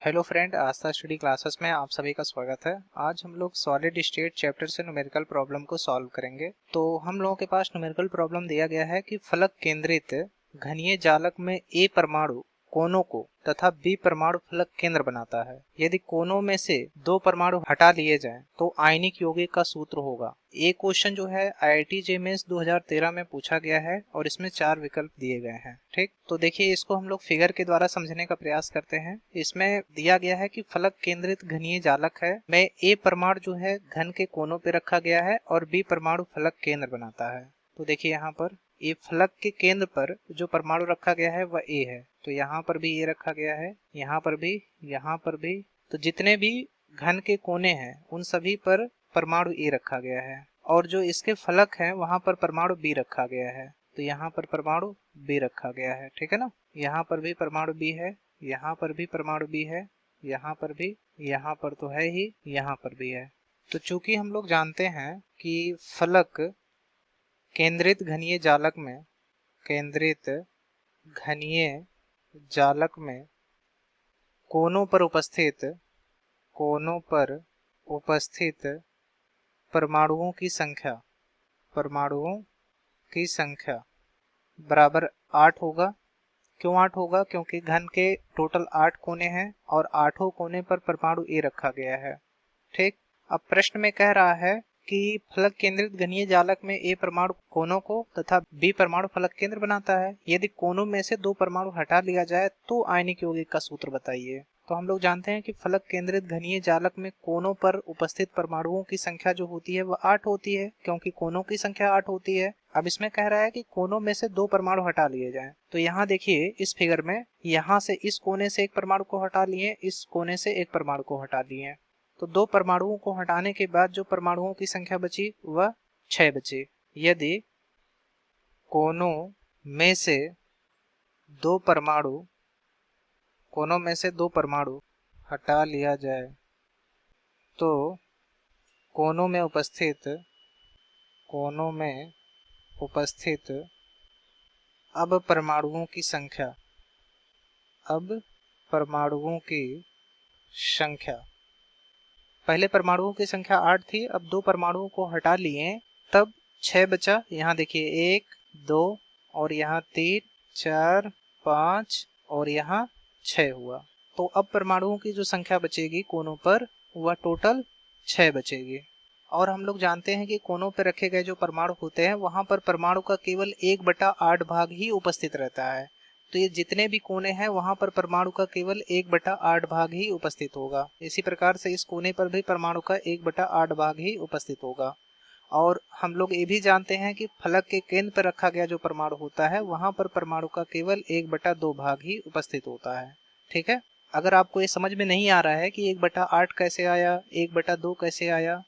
Hello friend, आस्था study classes में आप सभी का स्वागत है। आज हम लोग सॉलिड स्टेट चैप्टर से न्यूमेरिकल प्रॉब्लम को सॉल्व करेंगे। तो हम लोगों के पास न्यूमेरिकल प्रॉब्लम दिया गया है कि फलक केंद्रित घनीय जालक में ए परमाणु कोनों को तथा बी परमाणु फलक केंद्र बनाता है। यदि कोनों में से दो परमाणु हटा लिए जाएं तो आयनिक यौगिक का सूत्र होगा। ये क्वेश्चन जो है IIT JMS 2013 में पूछा गया है और इसमें 4 विकल्प दिए गए हैं। ठीक, तो देखिए इसको हम लोग फिगर के द्वारा समझने का प्रयास करते हैं। इसमें दिया गया है कि फलक केंद्रित घनीय जालक है में ए परमाणु जो है घन के कोनों पे रखा गया है और बी परमाणु फलक केंद्र बनाता है। तो देखिए यहाँ पर ये फलक के केंद्र पर जो परमाणु रखा गया है वह ए है, तो यहाँ पर भी ए रखा गया है, यहाँ पर भी, यहाँ पर भी। तो जितने भी घन के कोने हैं उन सभी पर परमाणु ए रखा गया है और जो इसके फलक हैं वहां पर परमाणु बी रखा गया है। तो यहाँ पर परमाणु बी रखा गया है, ठीक है ना। यहाँ पर भी परमाणु बी है, यहाँ पर भी परमाणु बी है, यहाँ पर भी, यहाँ पर तो है ही, यहाँ पर भी है। तो चूंकि हम लोग जानते हैं कि फलक केंद्रित घनीय जालक में केंद्रित घनीय जालक में कोनों पर उपस्थित परमाणुओं की संख्या बराबर 8 होगा। क्यों 8 होगा? क्योंकि घन के टोटल 8 कोने हैं और 8 कोने पर परमाणु ए रखा गया है। ठीक, अब प्रश्न में कह रहा है कि फलक केंद्रित घनीय जालक में ए परमाणु कोनों को तथा बी परमाणु फलक केंद्र बनाता है। यदि कोनों में से दो परमाणु हटा लिया जाए तो आयनिक यौगिक का सूत्र बताइए। तो हम लोग जानते हैं कि फलक केंद्रित घनीय जालक में कोनों पर उपस्थित परमाणुओं की संख्या जो होती है वह 8 होती है, क्योंकि कोनों की संख्या 8 होती है। अब इसमें कह रहा है कि कोनों में से दो परमाणु हटा लिए जाएं। तो यहाँ देखिए इस फिगर में, यहाँ से इस कोने से एक परमाणु को हटा लिए, इस कोने से एक परमाणु को हटा लिए। तो दो परमाणुओं को हटाने के बाद जो परमाणुओं की संख्या बची वह 6 बची। यदि कोनों में से दो परमाणु हटा लिया जाए तो कोनों में उपस्थित अब परमाणुओं की संख्या पहले परमाणुओं की संख्या 8 थी, अब दो परमाणुओं को हटा लिए तब 6 बचा। यहाँ देखिए 1 2 और यहाँ 3 4 5 और यहाँ 6 हुआ। तो अब परमाणुओं की जो संख्या बचेगी कोनों पर वह टोटल 6 बचेगी। और हम लोग जानते हैं कि कोनों पर रखे गए जो परमाणु होते हैं वहां पर परमाणु का केवल 1/8 भाग ही उपस्थित रहता है। तो ये जितने भी कोने हैं वहां पर परमाणु का केवल 1/8 भाग ही उपस्थित होगा। इसी प्रकार से इस कोने पर भी परमाणु का 1/8 भाग ही उपस्थित होगा। और हम लोग ये भी जानते हैं कि फलक के केंद्र पर रखा गया जो परमाणु होता है वहां पर परमाणु का केवल 1/2 भाग ही उपस्थित होता है। ठीक है, अगर आपको ये समझ में नहीं आ रहा है कि 1/8 कैसे आया, 1/2 कैसे आया,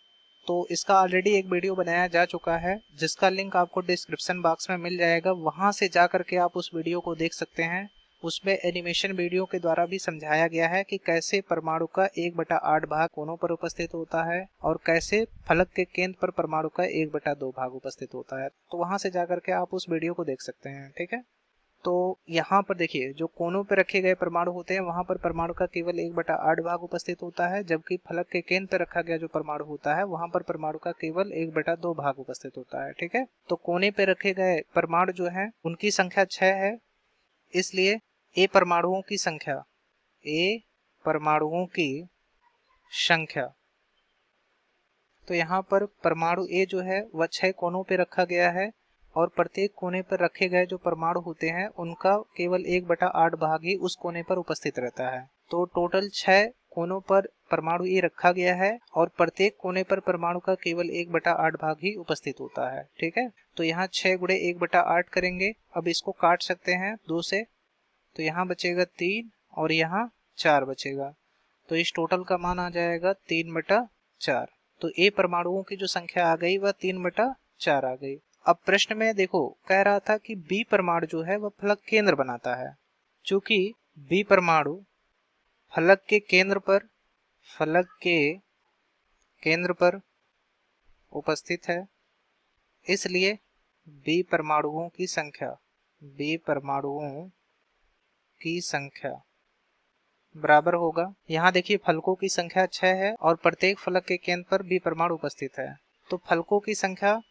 तो इसका ऑलरेडी एक वीडियो बनाया जा चुका है जिसका लिंक आपको डिस्क्रिप्शन बॉक्स में मिल जाएगा। वहां से जा करके आप उस वीडियो को देख सकते हैं। उसमें एनिमेशन वीडियो के द्वारा भी समझाया गया है कि कैसे परमाणु का 1/8 भाग कोनों पर उपस्थित होता है और कैसे फलक के केंद्र पर परमाणु का 1/2 भाग उपस्थित होता है। तो वहां से जाकर के आप उस वीडियो को देख सकते हैं। ठीक है, तो यहाँ पर देखिए जो कोनों पर रखे गए परमाणु होते हैं वहां पर परमाणु का केवल 1/8 भाग उपस्थित होता है, जबकि फलक के केंद्र पर रखा गया जो परमाणु होता है वहां पर परमाणु का केवल 1/2 भाग उपस्थित होता है। ठीक है, तो कोने पे रखे गए परमाणु जो है उनकी संख्या 6 है, इसलिए ए परमाणुओं की संख्या तो यहाँ पर परमाणु ए जो है वह 6 कोनों पे रखा गया है और प्रत्येक कोने पर रखे गए जो परमाणु होते हैं उनका केवल 1/8 भाग ही उस कोने पर उपस्थित रहता है। तो टोटल 6 कोनों पर परमाणु ए रखा गया है और प्रत्येक कोने पर परमाणु का केवल 1/8 भाग ही उपस्थित होता है। ठीक है, तो यहाँ 6 गुणे 1/8 करेंगे। अब इसको काट सकते हैं 2 से, तो यहाँ बचेगा 3 और यहाँ 4 बचेगा। तो इस टोटल का मान आ जाएगा 3/4। तो ए परमाणुओं की जो संख्या आ गई वह 3/4 आ गई। अब प्रश्न में देखो कह रहा था कि बी परमाणु जो है वह फलक केंद्र बनाता है। चूंकि बी परमाणु फलक के केंद्र पर उपस्थित है, इसलिए बी परमाणुओं की संख्या बराबर होगा, यहाँ देखिए फलकों की संख्या 6 है और प्रत्येक फलक के केंद्र पर बी परमाणु उपस्थित है। तो फलकों की संख्या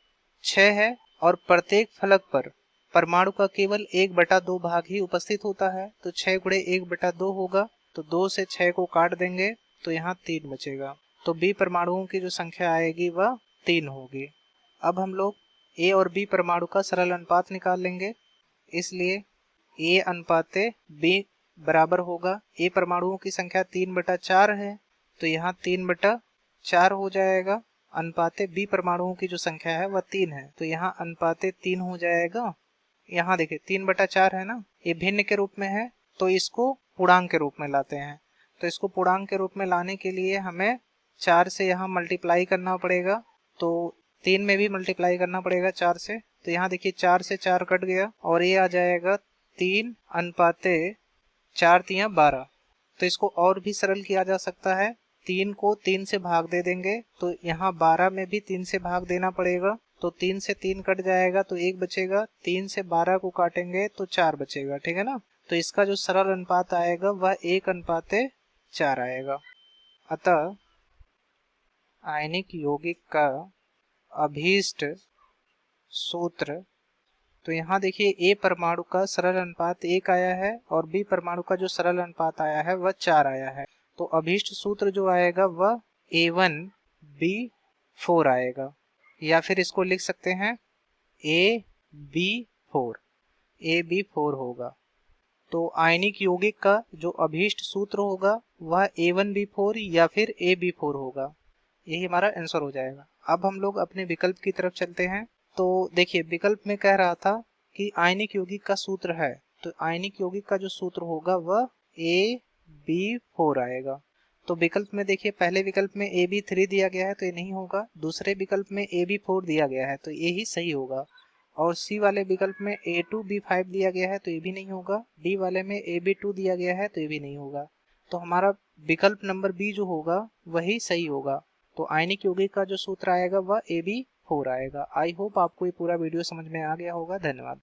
6 है और प्रत्येक फलक पर परमाणु का केवल 1/2 भाग ही उपस्थित होता है। तो 6 गुणे 1/2 होगा, तो 2 से 6 को काट देंगे तो यहाँ 3 बचेगा। तो बी परमाणुओं की जो संख्या आएगी वह 3 होगी। अब हम लोग ए और बी परमाणु का सरल अनुपात निकाल लेंगे, इसलिए ए अनुपाते बी बराबर होगा, ए परमाणुओं की संख्या 3/4 है तो यहाँ 3/4 हो जाएगा, अनुपाते बी परमाणुओं की जो संख्या है वह 3 है तो यहाँ अनुपाते 3 हो जाएगा। यहाँ देखिए 3/4 है ना, ये भिन्न के रूप में है तो इसको पूर्णांक के रूप में लाते हैं। तो इसको पूर्णांक के रूप में लाने के लिए हमें 4 से यहाँ मल्टीप्लाई करना पड़ेगा, तो 3 में भी मल्टीप्लाई करना पड़ेगा 4 से। तो यहाँ देखिए 4 से 4 कट गया और ये आ जाएगा 3 अनुपाते 4 तिया 12। तो इसको और भी सरल किया जा सकता है, 3 को 3 से भाग दे देंगे तो यहाँ 12 में भी 3 से भाग देना पड़ेगा, तो 3 से 3 कट जाएगा तो 1 बचेगा, 3 से 12 को काटेंगे तो 4 बचेगा, ठीक है ना। तो इसका जो सरल अनुपात आएगा वह 1/4 आएगा। अतः आयनिक यौगिक का अभीष्ट सूत्र, तो यहाँ देखिए ए परमाणु का सरल अनुपात 1 आया है और बी परमाणु का जो सरल अनुपात आया है वह 4 आया है। तो अभीष्ट सूत्र जो आएगा वह A1B4 आएगा, या फिर इसको लिख सकते हैं AB4 होगा। तो आयनिक यौगिक का जो अभीष्ट सूत्र होगा वह A1B4 या फिर AB4 होगा, यही हमारा आंसर हो जाएगा। अब हम लोग अपने विकल्प की तरफ चलते हैं। तो देखिए विकल्प में कह रहा था कि आयनिक यौगिक का सूत्र है, तो आयनिक यौगिक का जो सूत्र होगा वह AB4 आएगा। तो विकल्प में देखिए पहले विकल्प में AB3 दिया गया है तो ये नहीं होगा, दूसरे विकल्प में AB4 दिया गया है तो ये ही सही होगा, और सी वाले विकल्प में A2B5 दिया गया है तो ये भी नहीं होगा, डी वाले में AB2 दिया गया है तो ये भी नहीं होगा। तो हमारा विकल्प नंबर बी जो होगा वही सही होगा। तो आयनिक यौगिक का जो सूत्र आएगा वह AB4 आएगा। आई होप आपको ये पूरा वीडियो समझ में आ गया होगा। धन्यवाद।